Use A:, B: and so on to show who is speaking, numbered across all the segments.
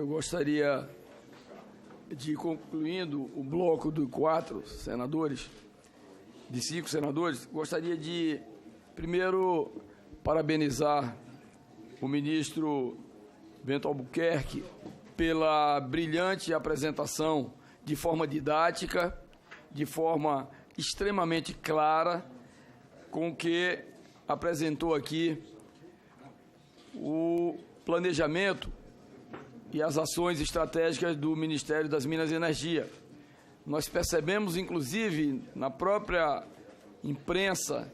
A: Eu gostaria de, concluindo o bloco de 5 senadores, gostaria de, primeiro, parabenizar o ministro Bento Albuquerque pela brilhante apresentação de forma didática, de forma extremamente clara, com que apresentou aqui o planejamento e as ações estratégicas do Ministério das Minas e Energia. Nós percebemos, inclusive, na própria imprensa,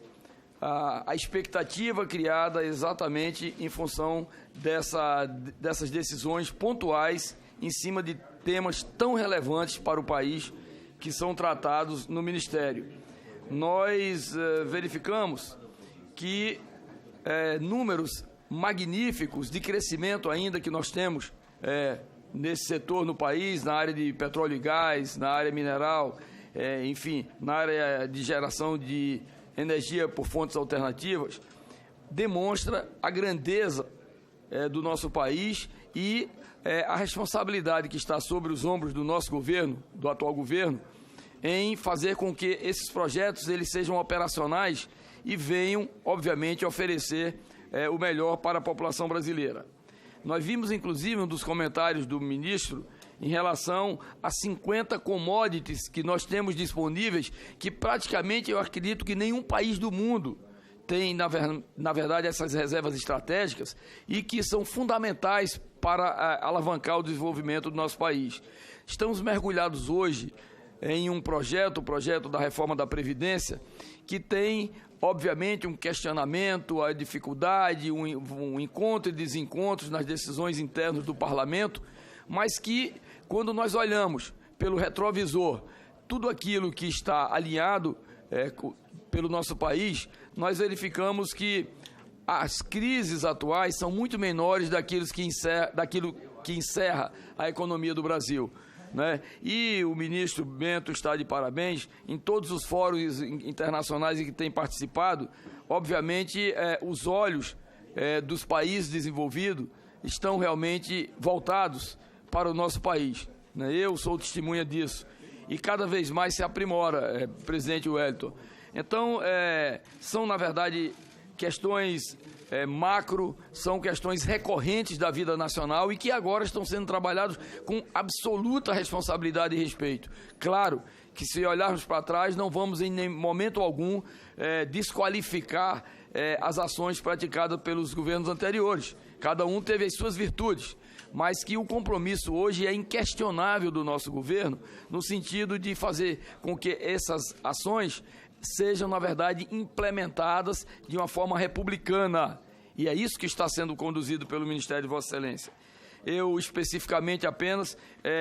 A: a expectativa criada exatamente em função dessas decisões pontuais em cima de temas tão relevantes para o país que são tratados no Ministério. Nós verificamos que números magníficos de crescimento ainda que nós temos nesse setor no país, na área de petróleo e gás, na área mineral, enfim, na área de geração de energia por fontes alternativas, demonstra a grandeza do nosso país e a responsabilidade que está sobre os ombros do nosso governo, do atual governo, em fazer com que esses projetos eles sejam operacionais e venham, obviamente, oferecer o melhor para a população brasileira. Nós vimos, inclusive, um dos comentários do ministro em relação a 50 commodities que nós temos disponíveis, que praticamente eu acredito que nenhum país do mundo tem, na verdade, essas reservas estratégicas e que são fundamentais para alavancar o desenvolvimento do nosso país. Estamos mergulhados hoje em um projeto, o projeto da reforma da Previdência, que tem, obviamente, um questionamento, a dificuldade, um encontro e desencontros nas decisões internas do Parlamento, mas que, quando nós olhamos pelo retrovisor tudo aquilo que está alinhado pelo nosso país, nós verificamos que as crises atuais são muito menores daquilo que encerra a economia do Brasil, né? E o ministro Bento está de parabéns em todos os fóruns internacionais em que tem participado. Obviamente, os olhos dos países desenvolvidos estão realmente voltados para o nosso país, né? Eu sou testemunha disso. E cada vez mais se aprimora, presidente Wellington. Então, são, na verdade, questões macro, são questões recorrentes da vida nacional e que agora estão sendo trabalhados com absoluta responsabilidade e respeito. Claro que, se olharmos para trás, não vamos em momento algum desqualificar as ações praticadas pelos governos anteriores. Cada um teve as suas virtudes, mas que o compromisso hoje é inquestionável do nosso governo, no sentido de fazer com que essas ações sejam, na verdade, implementadas de uma forma republicana. E é isso que está sendo conduzido pelo Ministério de Vossa Excelência. Eu, especificamente, apenas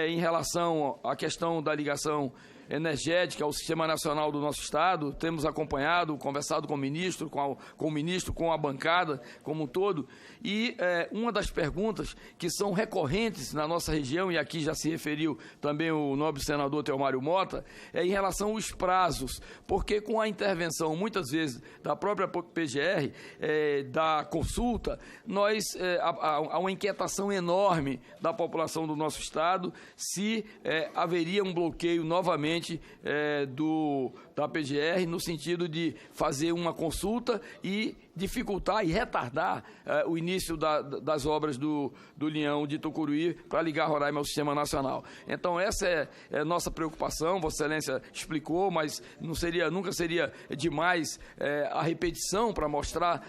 A: em relação à questão da ligação energética ao Sistema Nacional do nosso Estado, temos acompanhado, conversado com o ministro, com a bancada como um todo, e uma das perguntas que são recorrentes na nossa região, e aqui já se referiu também o nobre senador Teomário Mota, é em relação aos prazos, porque com a intervenção, muitas vezes, da própria PGR, da consulta, há uma inquietação enorme da população do nosso Estado se haveria um bloqueio novamente da PGR, no sentido de fazer uma consulta e dificultar e retardar o início das obras do Linhão de Tucuruí para ligar Roraima ao Sistema Nacional. Então, essa é a nossa preocupação. Vossa Excelência explicou, mas nunca seria demais a repetição para mostrar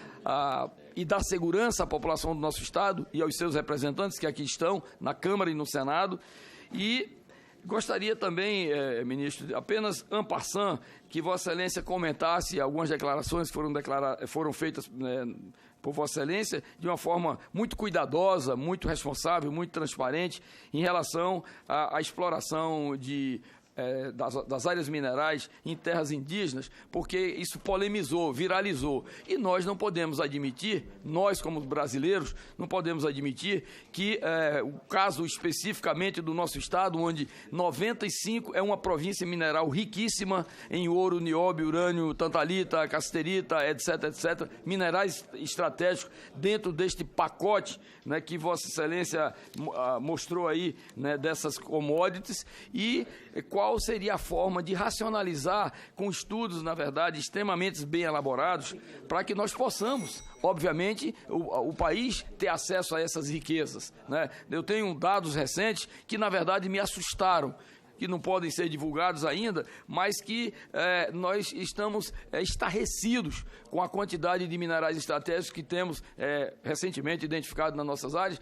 A: e dar segurança à população do nosso Estado e aos seus representantes que aqui estão, na Câmara e no Senado. E gostaria também, ministro, apenas en passant, que Vossa Excelência comentasse algumas declarações que foram feitas por Vossa Excelência de uma forma muito cuidadosa, muito responsável, muito transparente, em relação à exploração de das áreas minerais em terras indígenas, porque isso polemizou, viralizou. E nós não podemos admitir, nós como brasileiros, não podemos admitir que o caso especificamente do nosso estado, onde 95 é uma província mineral riquíssima em ouro, nióbio, urânio, tantalita, casterita, etc., etc., minerais estratégicos dentro deste pacote, né, que Vossa Excelência mostrou aí, né, dessas commodities, e qual seria a forma de racionalizar com estudos, na verdade, extremamente bem elaborados, para que nós possamos, obviamente, o país ter acesso a essas riquezas, né? Eu tenho dados recentes que, na verdade, me assustaram, que não podem ser divulgados ainda, mas que nós estamos estarrecidos com a quantidade de minerais estratégicos que temos recentemente identificados nas nossas áreas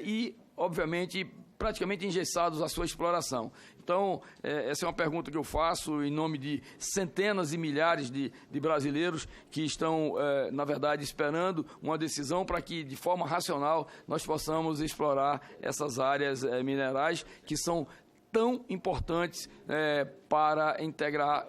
A: e, obviamente, praticamente engessados à sua exploração. Então, essa é uma pergunta que eu faço em nome de centenas e milhares de brasileiros que estão, na verdade, esperando uma decisão para que, de forma racional, nós possamos explorar essas áreas minerais que são tão importantes para integrar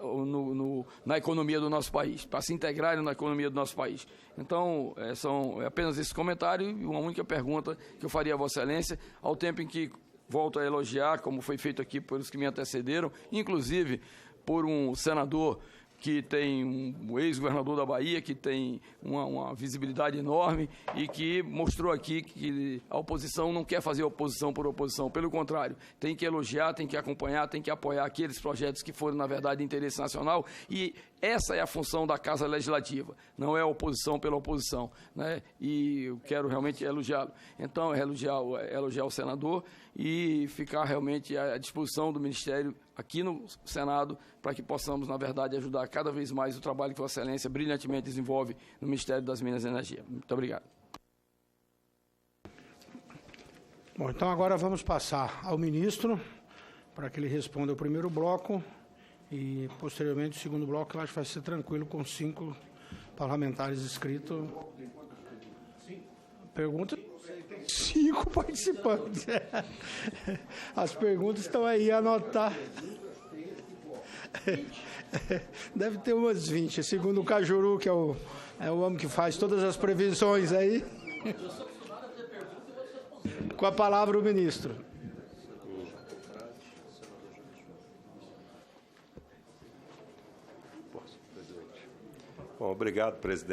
A: na economia do nosso país, para se integrarem na economia do nosso país. Então, são apenas esse comentário e uma única pergunta que eu faria a Vossa Excelência, ao tempo em que volto a elogiar, como foi feito aqui por os que me antecederam, inclusive por um senador que tem um ex-governador da Bahia, que tem uma visibilidade enorme e que mostrou aqui que a oposição não quer fazer oposição por oposição. Pelo contrário, tem que elogiar, tem que acompanhar, tem que apoiar aqueles projetos que foram, na verdade, de interesse nacional, e essa é a função da Casa Legislativa, não é a oposição pela oposição, né? E eu quero realmente elogiá-lo. Então, elogiar o senador e ficar realmente à disposição do Ministério aqui no Senado, para que possamos, na verdade, ajudar cada vez mais o trabalho que Vossa Excelência brilhantemente desenvolve no Ministério das Minas e Energia. Muito obrigado.
B: Bom, então agora vamos passar ao ministro, para que ele responda o primeiro bloco, e, posteriormente, o segundo bloco, eu acho que vai ser tranquilo, com 5 parlamentares inscritos. Pergunta? 5 participantes. As perguntas estão aí, anotar. Deve ter umas 20, segundo o Cajuru, que é o homem que faz todas as previsões aí. Com a palavra o ministro.
C: Bom, obrigado, presidente.